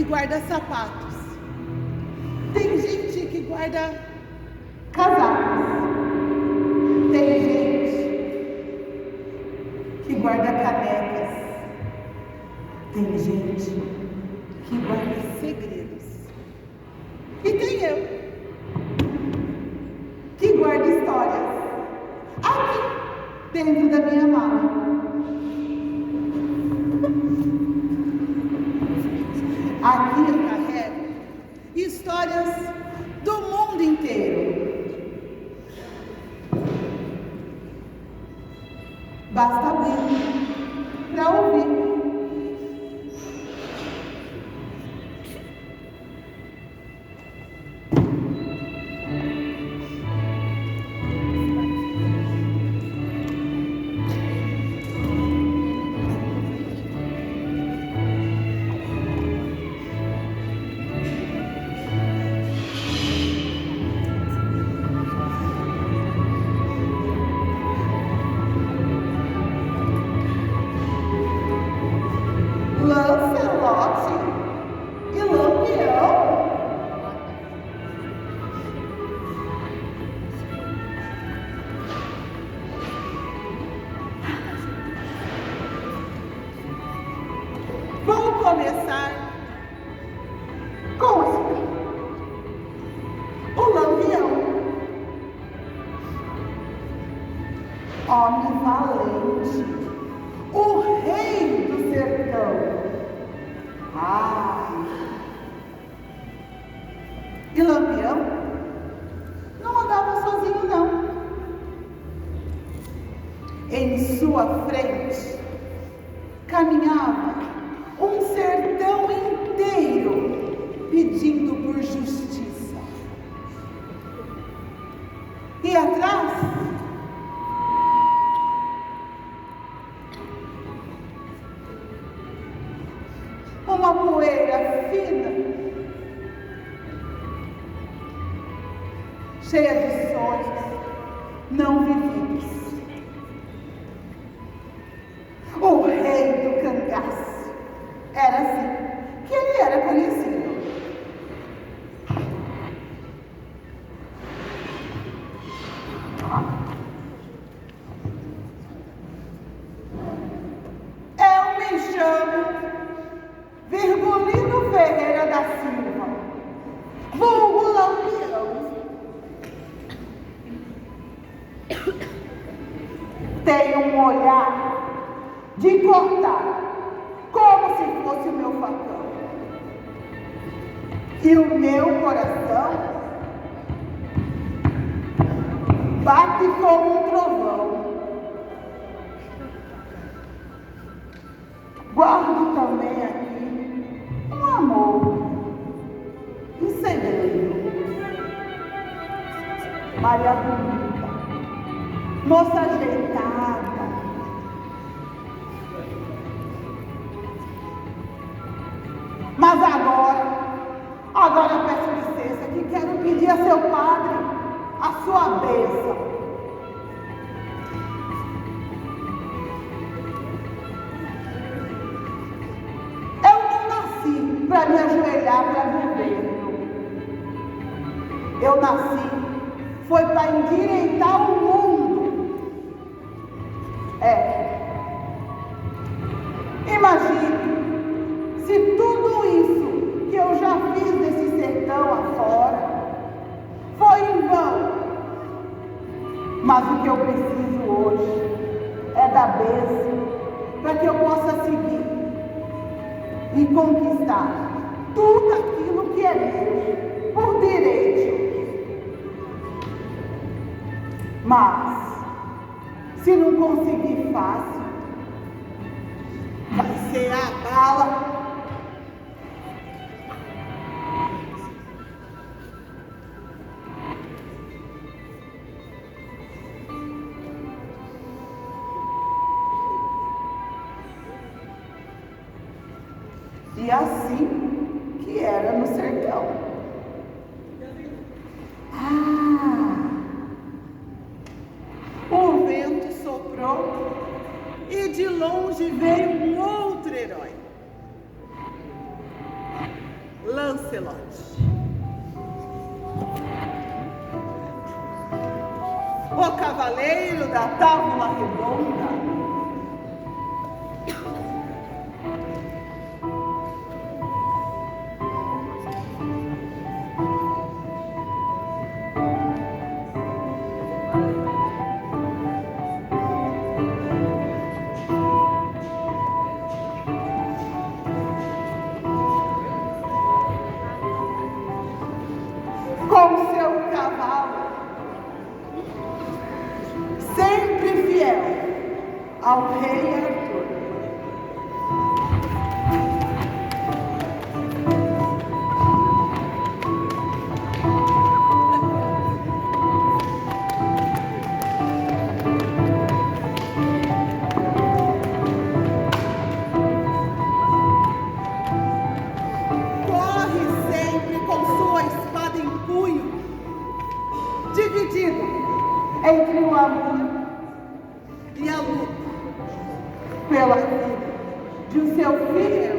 guarda sapatos. Tem gente que guarda casacos. Tem gente que guarda canecas. Tem gente que guarda segredos. E tem eu que guarda histórias aqui dentro da minha mala. Aqui eu carrego histórias do mundo inteiro. Basta abrir para ouvir. Começar com o Lampião. homem valente, o rei do sertão. Ai! E Lampião não andava sozinho, não. Em sua frente caminhava um sertão inteiro pedindo por justiça. E atrás, uma poeira fina, cheia de sonhos não vividos. O rei do cangaço. Era assim que ele era conhecido. Eu me chamo Virgulino Ferreira da Silva, vulgo Lampião. Tenho um olhar de cortar, como se fosse o meu facão. E o meu coração bate como um trovão. Guardo também aqui um amor, um segredo. Maria bonita, moça ajeitada, mas agora eu peço licença que quero pedir a seu padre a sua bênção. Eu não nasci para me ajoelhar para governo. Eu nasci foi para endireitar o mundo. Imagine se tudo isso que eu já fiz nesse sertão afora foi em vão. Mas o que eu preciso hoje é da bênção para que eu possa seguir e conquistar tudo aquilo que é meu por direito. Mas se não conseguir fácil, vai ser a bala. E assim que era no sertão. O vento soprou e de longe veio um outro herói, Lancelot. O cavaleiro da tábua redonda. Com seu cavalo, sempre fiel ao rei Arthur. Corre sempre com sua espada em punho, dividido entre o amor e a luta pela vida de um seu fiel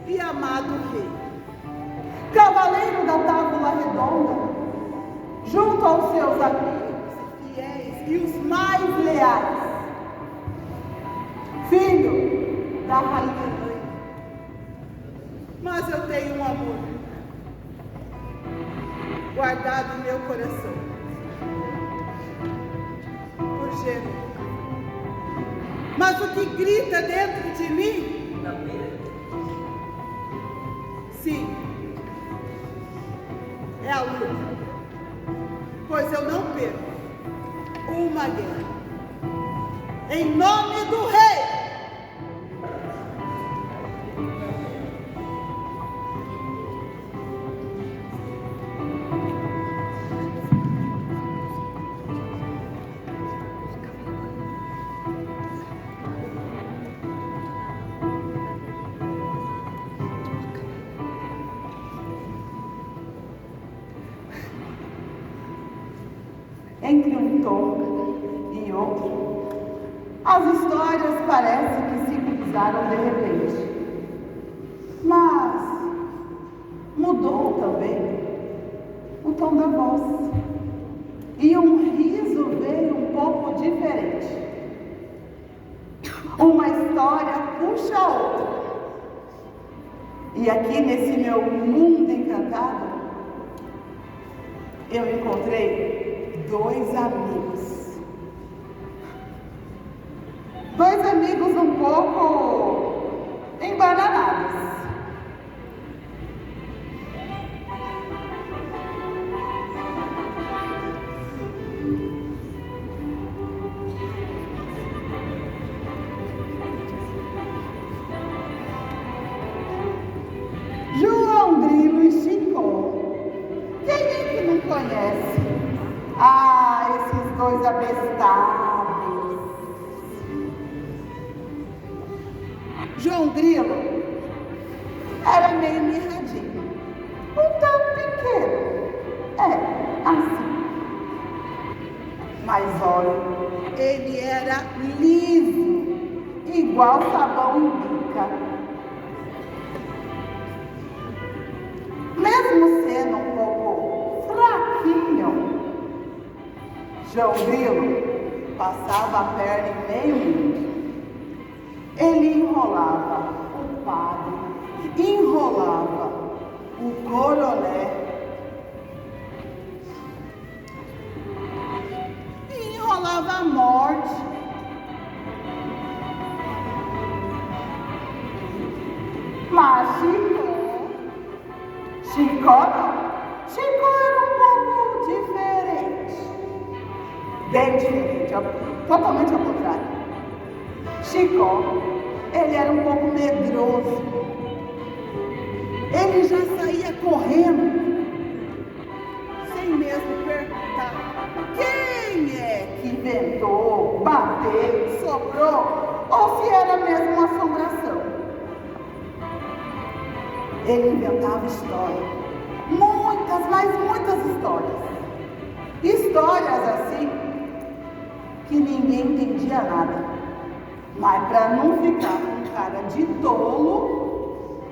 e amado rei. Cavaleiro da tábua redonda, junto aos seus amigos fiéis e os mais leais, filho da rainha mãe. Mas eu tenho um amor guardado em meu coração por gênero Mas o que grita dentro de mim? Sim, é a luta. Pois eu não perco uma guerra. Em nome do Rei. Entre um tom e outro, as histórias parecem que se cruzaram de repente. Mas mudou também o tom da voz. E um riso veio um pouco diferente. Uma história puxa a outra. E aqui nesse meu mundo encantado, eu encontrei dois amigos. Dois amigos um pouco embananados. João Grilo e Chico. Quem é que não conhece? Ah, esses dois abestados. João Grilo era meio mirradinho, um tanto pequeno, assim. Mas olha, ele era liso, igual sabão em bica. Mesmo sendo um pouco fraquinho, João Grilo passava a perna em meio mundo. Ele enrolava o padre, enrolava o coroné, e enrolava a morte. Mas Chico não. Chico era um pouco diferente. Bem diferente, totalmente ao contrário. Chico, ele era um pouco medroso. Ele já saía correndo, sem mesmo perguntar quem é que inventou, bateu, soprou, ou se era mesmo uma assombração. Ele inventava histórias, muitas, mas muitas histórias. Histórias assim, que ninguém entendia nada. Mas para não ficar com cara de tolo,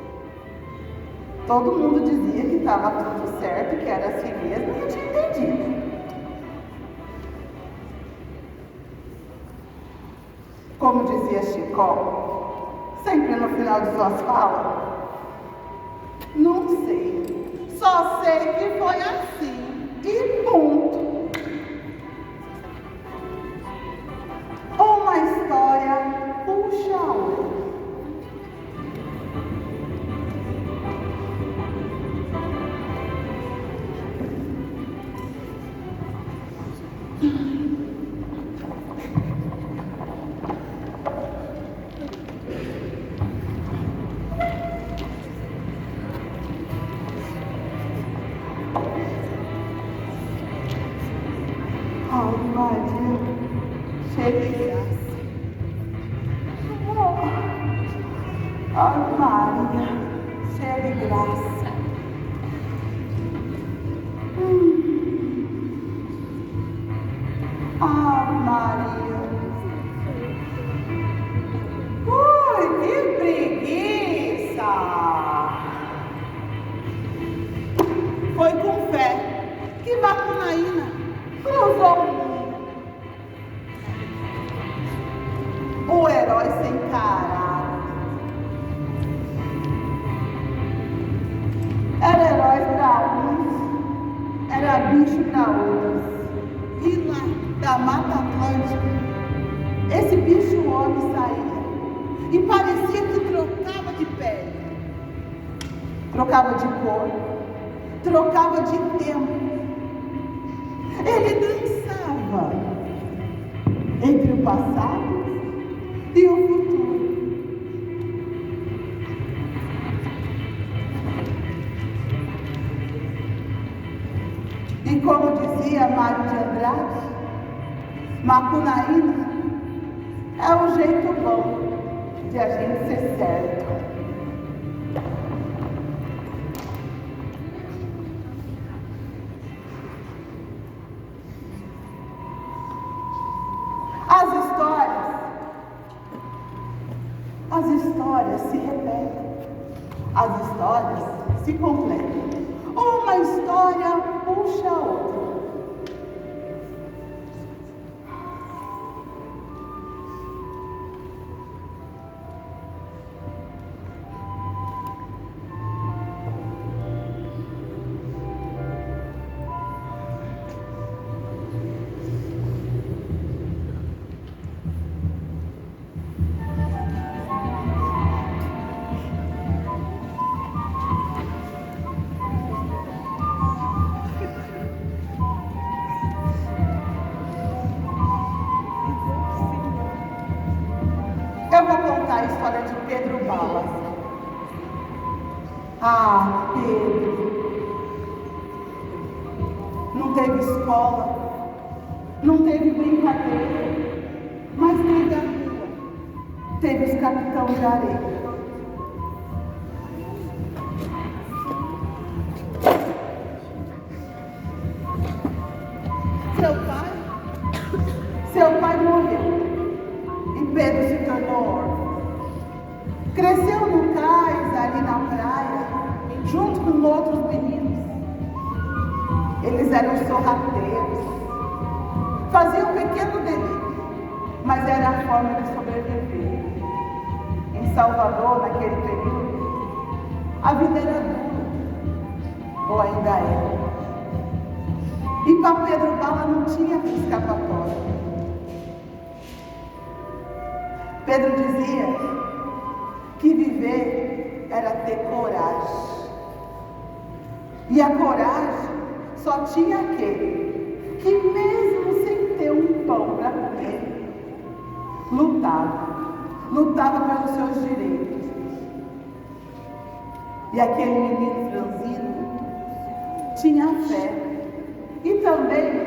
todo mundo dizia que estava tudo certo, que era assim mesmo, e eu tinha entendido. Como dizia Chico, sempre no final de suas falas, não sei, só sei que foi assim e ponto. Uma história puxa a outra. Ai, Maria, cheia de graça. Ai, Maria, cheia de graça. Ai, Maria. Ui, que preguiça. Foi com fé que Macunaína cruzou o mundo. O herói sem caráter. Era herói para uns, era bicho para outros. E lá da Mata Atlântica, esse bicho homem saía e parecia que trocava de pele, trocava de cor, trocava de tempo. Ele dançava entre o passado e o futuro. E como dizia Mário de Andrade, Macunaíma é o jeito bom de a gente ser certo. As histórias se repetem, as histórias se completam. Uma história puxa a outra. Eu vou contar a história de Pedro Balas. Ah, Pedro. Não teve escola, não teve brincadeira, mas teve a rua, teve os capitães de areia. Seu pai morreu. E Pedro se tornou órfão. Cresceu no cais, ali na praia, junto com outros meninos. Eles eram sorrateiros, faziam um pequeno delito, mas era a forma de sobreviver. Em Salvador, naquele período, a vida era dura, ou ainda é. E para Pedro Bala não tinha escapatória. Pedro dizia que viver era ter coragem. E a coragem só tinha aquele que, mesmo sem ter um pão para comer, lutava pelos seus direitos. E aquele menino franzino tinha fé e também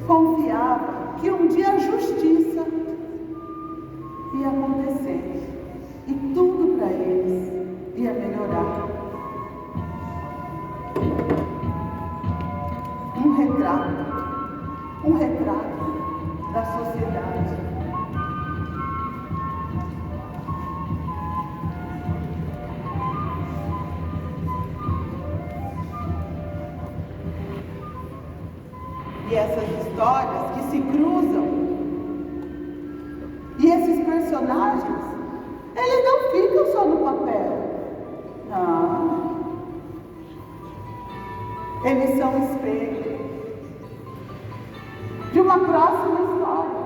confiava que um dia a justiça ia acontecer e tudo para eles ia melhorar. Um retrato da sociedade. E essas histórias que se cruzam, e esses personagens, eles não ficam só no papel. Não. Eles são espelho de uma próxima história,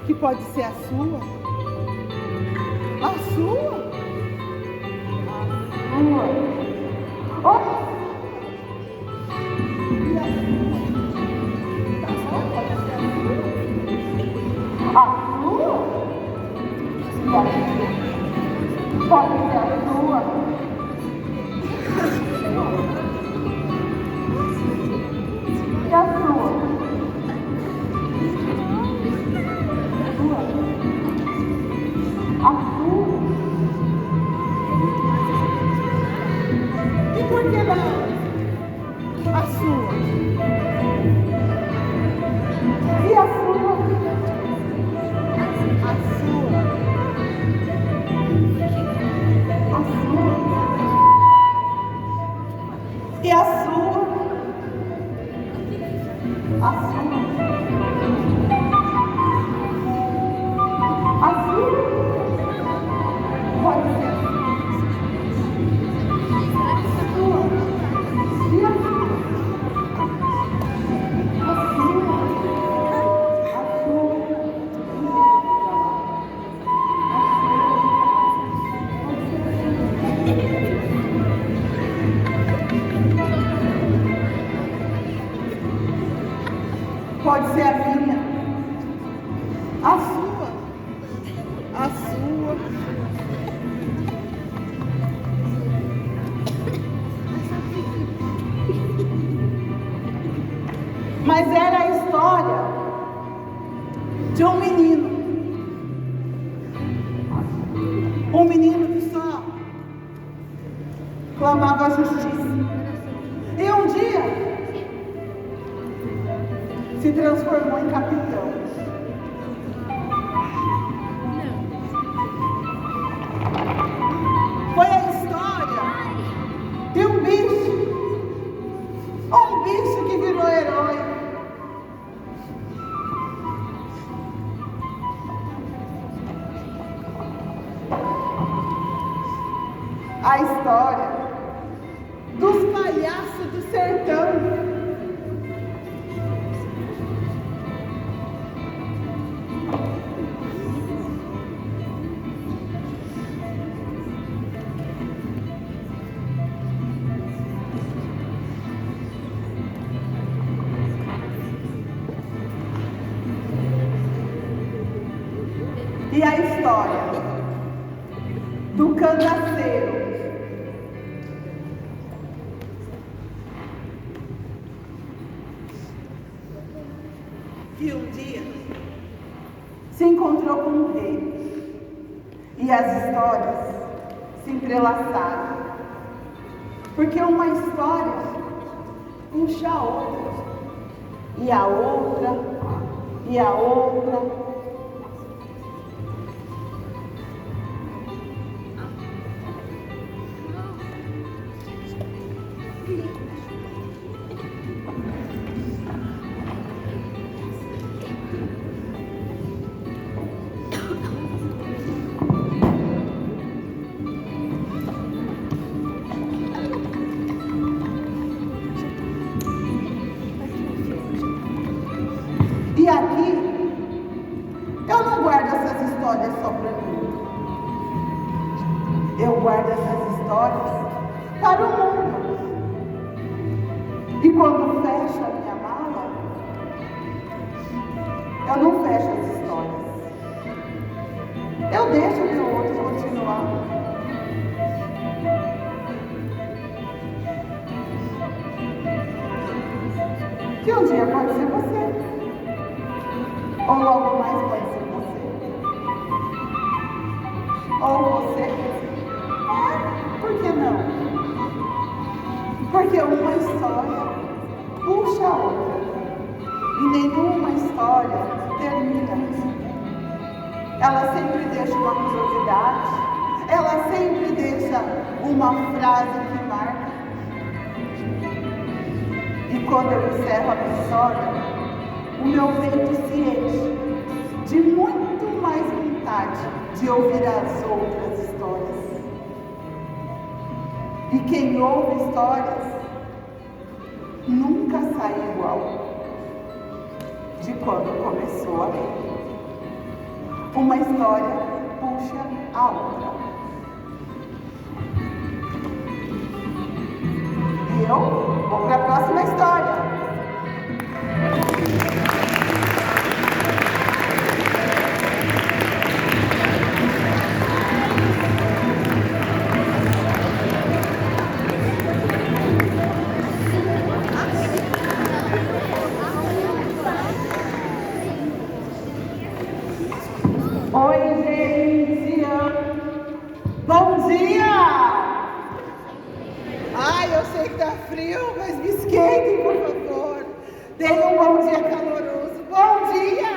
que pode ser a sua. A sua? A sua. Oh. E a sua? Pode ser a sua? A sua? Pode ser a sua. E a sua? A sua? E por que não? A sua? E a sua? A sua? A sua? E a sua? A sua? A sua? Pode ser a sua? E a sua? A sua? Pode ser a minha, a sua, a sua. Mas era a história de um menino que só clamava a justiça. E um dia se transformou em capitão. Foi a história de um bicho que virou herói. A história dos palhaços do sertão. E a história do cangaceiro. Que um dia se encontrou com um rei. E as histórias se entrelaçaram. Porque uma história puxa a outra. E a outra. E a outra. E aqui, eu não guardo essas histórias só para mim. Eu guardo essas histórias para o mundo. E quando fecho a minha mala, eu não fecho as histórias. Eu deixo que o outro continuar. Que um dia pode ser você. Ou logo mais pode ser você. Ou você. Por que não? Porque uma história puxa a outra. E nenhuma história termina. Ela sempre deixa uma curiosidade. Ela sempre deixa uma frase que marca. E quando eu encerro a minha história, o meu peito se enche de muito mais vontade de ouvir as outras histórias. E quem ouve histórias nunca sai igual de quando começou a ler. Uma história puxa a outra. E eu vou para a próxima história. Oi, gente! Bom dia! Ai, eu sei que tá frio, mas me esquentem, por favor. Tenham um bom dia caloroso. Bom dia!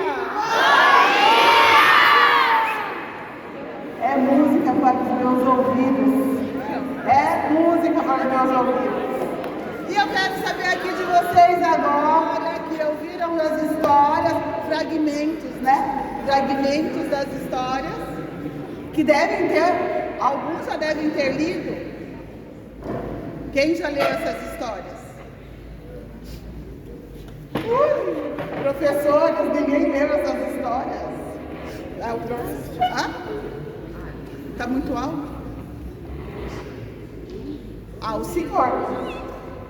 É música para os meus ouvidos. É música para os meus ouvidos. E eu quero saber aqui de vocês agora, que ouviram as histórias, fragmentos, né? Fragmentos das histórias, que devem ter, alguns já devem ter lido. Quem já leu essas histórias? Professores, ninguém leu essas histórias. Tá muito alto? O senhor.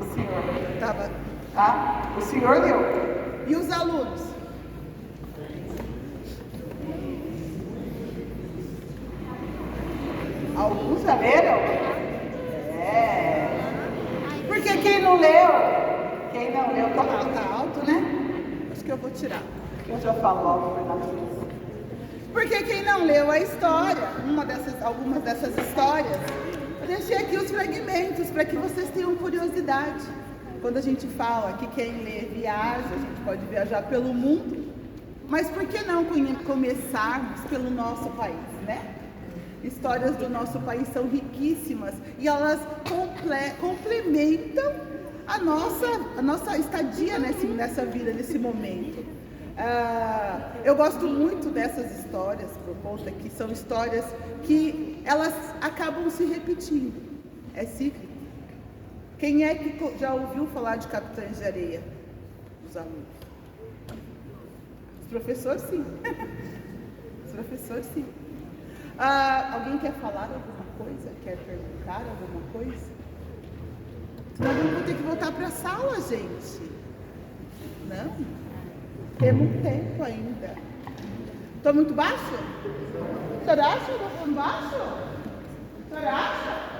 O senhor estava. O senhor leu. E os alunos? Alguns já leram? Porque quem não leu, tá alto, né? Acho que eu vou tirar. Eu já falo logo para nós. Porque quem não leu a história, algumas dessas histórias, eu deixei aqui os fragmentos para que vocês tenham curiosidade. Quando a gente fala que quem lê viaja, a gente pode viajar pelo mundo, mas por que não começarmos pelo nosso país, né? Histórias do nosso país são riquíssimas e elas complementam a nossa estadia nessa vida, nesse momento. Eu gosto muito dessas histórias, por conta que são histórias que elas acabam se repetindo. É cíclico. Quem é que já ouviu falar de Capitães de Areia? Os alunos. Os professores, sim. Os professores, sim. Alguém quer falar alguma coisa? Quer perguntar alguma coisa? Senão eu vou ter que voltar para a sala, gente. Não? Temos tempo ainda. Estou muito baixo? O senhor acha que eu estou muito baixo? O senhor acha?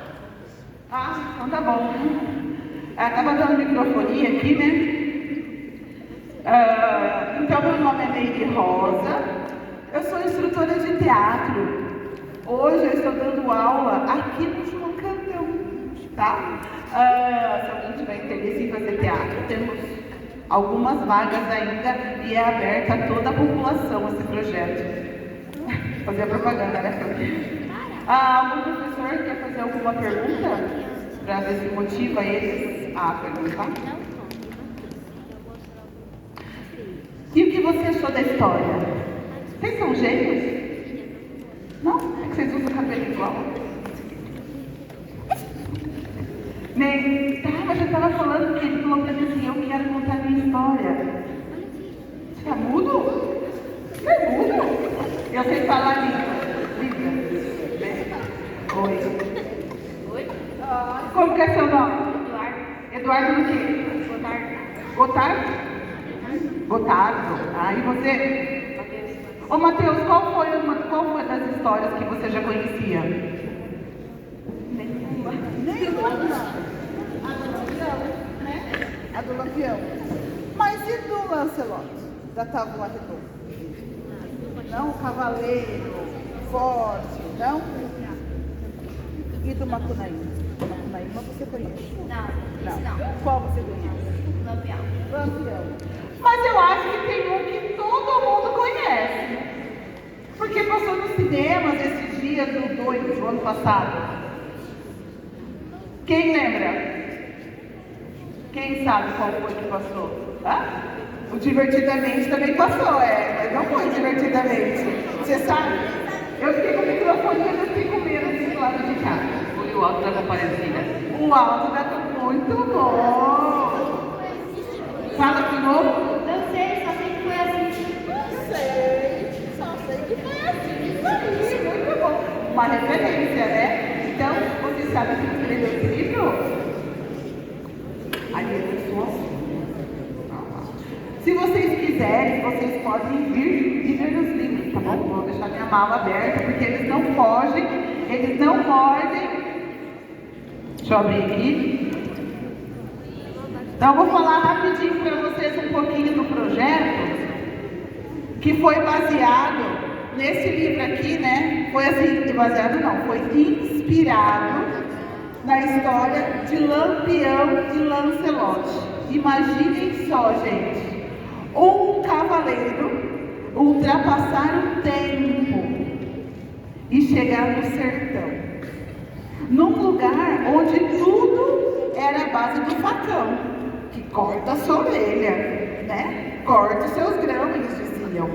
Então tá bom. Estava dando microfonia aqui, né? Então, meu nome é Neide Rosa. Eu sou instrutora de teatro. Hoje eu estou dando aula aqui no João Cantão, tá? Se alguém tiver interesse em fazer teatro, temos algumas vagas ainda e é aberta a toda a população esse projeto. Fazer a propaganda, né? Algum professor quer fazer alguma pergunta? Para ver se motiva eles a perguntar? E o que você achou da história? Vocês são gêmeos? Não? É que vocês usam o cabelo igual? Mas eu estava falando que ele falou para mim assim, eu quero contar a minha história. Você é mudo? Você é mudo? Eu sei falar língua. Oi. Como que é seu nome? Eduardo do quê? Gotardo? Gotardo. E você? Ô Matheus, qual foi das histórias que você já conhecia? Nenhuma. A do Lampião, né? A do Lampião. Mas e do Lancelot? Da Távola Redonda? Não, Cavaleiro, Forte, não? E do Macunaíma? Do Macunaíma você conhece? Não. Qual você conhece? Lampião. Mas eu acho que tem um que todo mundo conhece. Porque passou nos cinemas esses dias do ano passado. Quem lembra? Quem sabe qual foi que passou? O Divertidamente também passou, mas não foi Divertidamente. Você sabe? Eu fiquei com o microfone e eu fiquei com medo desse lado de cá. Foi o Alto da Compadecida. O Alto da muito bom. Fala de novo. Não sei, só sei que foi assim. Não sei, só sei que foi assim. Isso aí, muito bom. Uma referência, né? Então, você sabe que escreveu esse livro? Aí eu sou assim. Se vocês quiserem, vocês podem vir e ver os livros, tá bom? Vou deixar minha mala aberta, porque eles não fogem, eles não mordem. Deixa eu abrir aqui. Então, eu vou falar rapidinho para vocês um pouquinho do projeto, que foi baseado nesse livro aqui, né? Foi assim, baseado não, foi inspirado na história de Lampião e Lancelot. Imaginem só, gente. Um cavaleiro ultrapassar o tempo e chegar no sertão, num lugar onde tudo era a base do facão, que corta a sua orelha, né? Corta os seus grãos, eles diziam.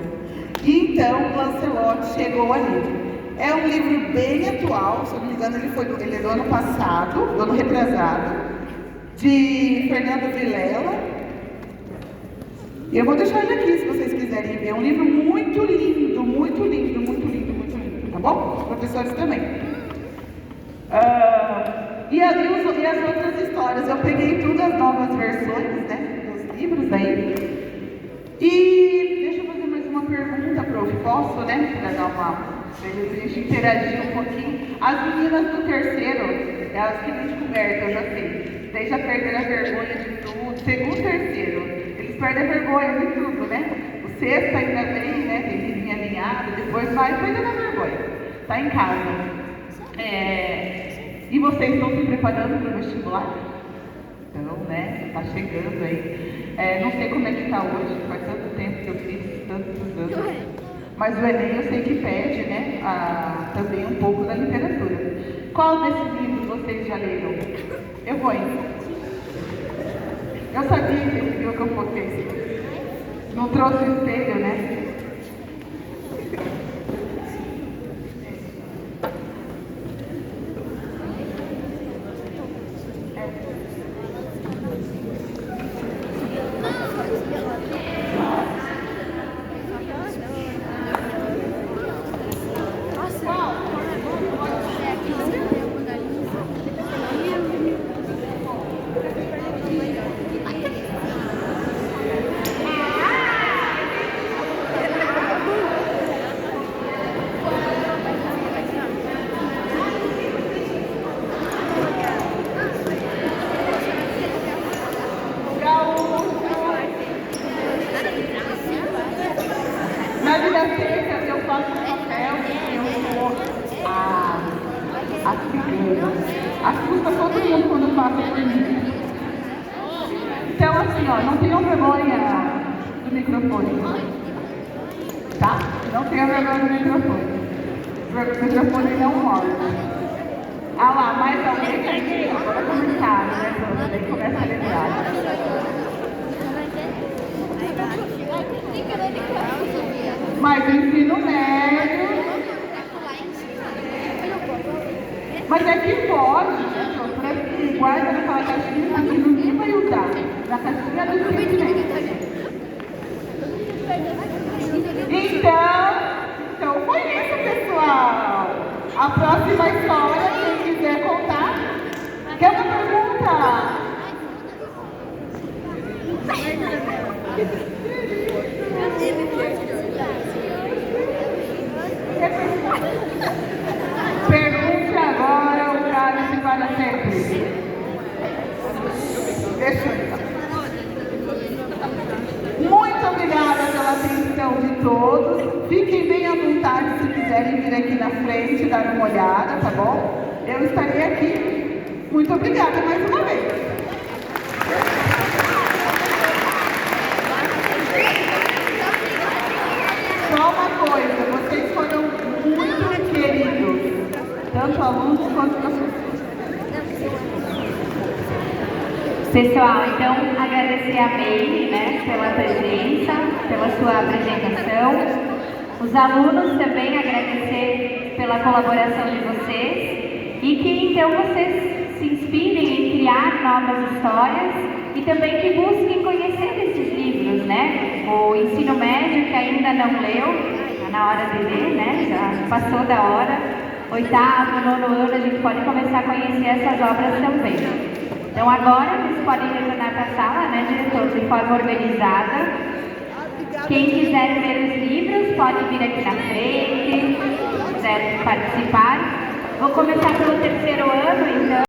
E então Lancelot chegou ali. É um livro bem atual, se eu não me engano ele é do ano passado, do ano retrasado, de Fernando Vilela. E eu vou deixar ele aqui se vocês quiserem ver. É um livro muito lindo, muito lindo, muito lindo, muito lindo, tá bom? Os professores também. E as outras histórias, eu peguei todas as novas versões, né, dos livros aí. né? Para dar pra gente interagir um pouquinho. As meninas do terceiro, elas que nem de coberta, eu já sei. Daí já perderam a vergonha de tudo. Segundo, terceiro, eles perdem a vergonha de tudo, né? O sexto ainda vem, né? Tem vizinha alinhada, depois vai perdendo a vergonha. Tá em casa. E vocês estão se preparando para o vestibular? Então, né? Tá chegando aí. Não sei como é que tá hoje, faz tanto tempo que eu fiz, tantos anos. Mas o Enem eu sei que pede, né? Também um pouco da literatura. Qual desses livros vocês já leram? Eu vou indo. Eu sabia que esse livro que eu fosse. Não trouxe o espelho, né? Na biblioteca eu faço o papel que eu sou a cigana. Assusta todo mundo quando passa por mim. Então assim, ó, não tenham vergonha do microfone. Tá? Não tenham vergonha do microfone. O microfone não morde. Ah lá, mais alguém aqui? Agora começaram, né, Dona? Daí começa a lembrar. Mas o ensino médio. Mas é que pode, né? Para guarda naquela caixinha que ninguém vai usar. Na caixinha do sentimento. Então foi isso, pessoal. A próxima história, quem quiser contar. Quer uma pergunta? Pergunte agora o cálice para sempre. Deixa eu ir. Muito obrigada pela atenção de todos. Fiquem bem à vontade se quiserem vir aqui na frente dar uma olhada, tá bom? Eu estarei aqui. Muito obrigada mais uma vez. Só uma coisa, vocês foram muito queridos, tanto alunos quanto professores. Pessoal, então agradecer a Meire, né, pela presença, pela sua apresentação. Os alunos também agradecer pela colaboração de vocês e que então vocês se inspirem em criar novas histórias e também que busquem conhecer esses livros, né? O ensino médio que ainda não leu, está na hora de ler, né? Já passou da hora. Oitavo, nono ano, a gente pode começar a conhecer essas obras também. Então agora vocês podem retornar para a sala, né, diretor, de forma organizada. Quem quiser ver os livros pode vir aqui na frente, quiser participar. Vou começar pelo terceiro ano, então.